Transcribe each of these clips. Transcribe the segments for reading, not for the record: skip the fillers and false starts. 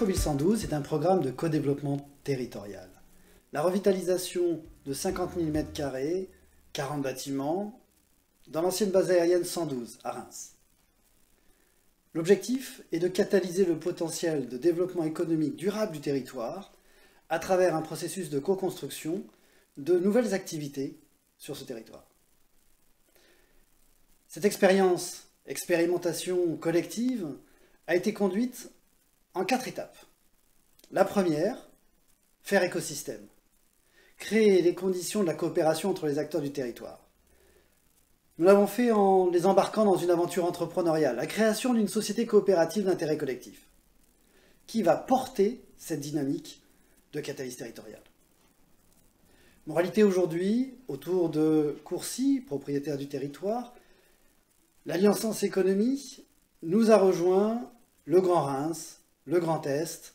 Microville 112 est un programme de co-développement territorial. La revitalisation de 50 000 m², 40 bâtiments, dans l'ancienne base aérienne 112 à Reims. L'objectif est de catalyser le potentiel de développement économique durable du territoire à travers un processus de co-construction de nouvelles activités sur ce territoire. Cette expérimentation collective, a été conduite en 4 étapes. La première, faire écosystème. Créer les conditions de la coopération entre les acteurs du territoire. Nous l'avons fait en les embarquant dans une aventure entrepreneuriale, la création d'une société coopérative d'intérêt collectif, qui va porter cette dynamique de catalyse territoriale. Moralité aujourd'hui, autour de Courcy, propriétaire du territoire, l'Alliance Sens Économie nous a rejoint le Grand Reims, le Grand Est,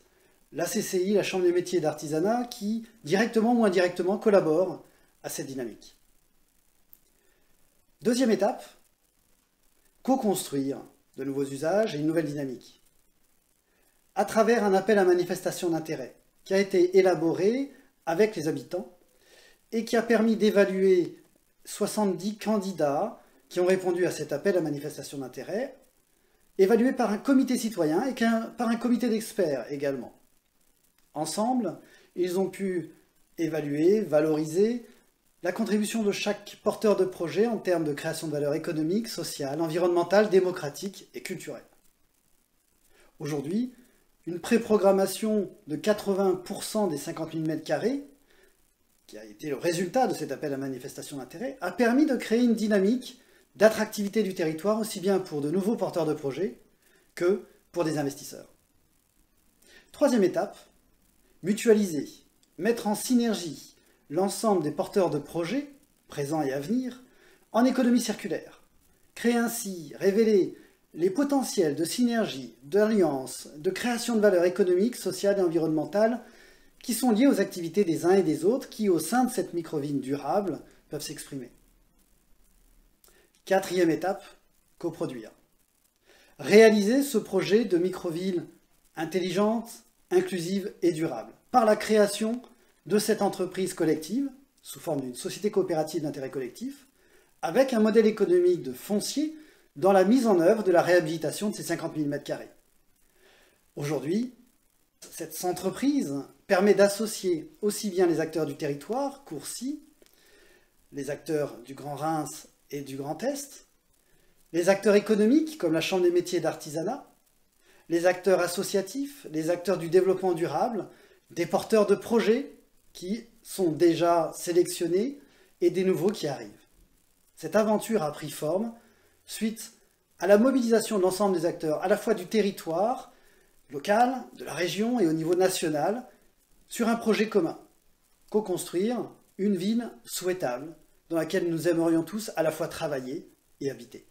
la CCI, la Chambre des métiers et d'artisanat, qui, directement ou indirectement, collaborent à cette dynamique. Deuxième étape, co-construire de nouveaux usages et une nouvelle dynamique. À travers un appel à manifestation d'intérêt, qui a été élaboré avec les habitants et qui a permis d'évaluer 70 candidats qui ont répondu à cet appel à manifestation d'intérêt, évalué par un comité citoyen et par un comité d'experts également. Ensemble, ils ont pu évaluer, valoriser la contribution de chaque porteur de projet en termes de création de valeur économique, sociale, environnementale, démocratique et culturelle. Aujourd'hui, une préprogrammation de 80% des 50 000 m², qui a été le résultat de cet appel à manifestation d'intérêt, a permis de créer une dynamique d'attractivité du territoire, aussi bien pour de nouveaux porteurs de projets que pour des investisseurs. Troisième étape, mutualiser, mettre en synergie l'ensemble des porteurs de projets, présents et à venir, en économie circulaire. Créer ainsi, révéler les potentiels de synergie, d'alliance, de création de valeur économique, sociale et environnementale qui sont liés aux activités des uns et des autres qui, au sein de cette microville durable, peuvent s'exprimer. Quatrième étape, coproduire. Réaliser ce projet de microville intelligente, inclusive et durable par la création de cette entreprise collective, sous forme d'une société coopérative d'intérêt collectif, avec un modèle économique de foncier dans la mise en œuvre de la réhabilitation de ces 50 000 m². Aujourd'hui, cette entreprise permet d'associer aussi bien les acteurs du territoire, Courcy, les acteurs du Grand Reims et du Grand Est, les acteurs économiques comme la Chambre des métiers et d'artisanat, les acteurs associatifs, les acteurs du développement durable, des porteurs de projets qui sont déjà sélectionnés et des nouveaux qui arrivent. Cette aventure a pris forme suite à la mobilisation de l'ensemble des acteurs, à la fois du territoire local, de la région et au niveau national, sur un projet commun, co-construire une ville souhaitable dans laquelle nous aimerions tous à la fois travailler et habiter.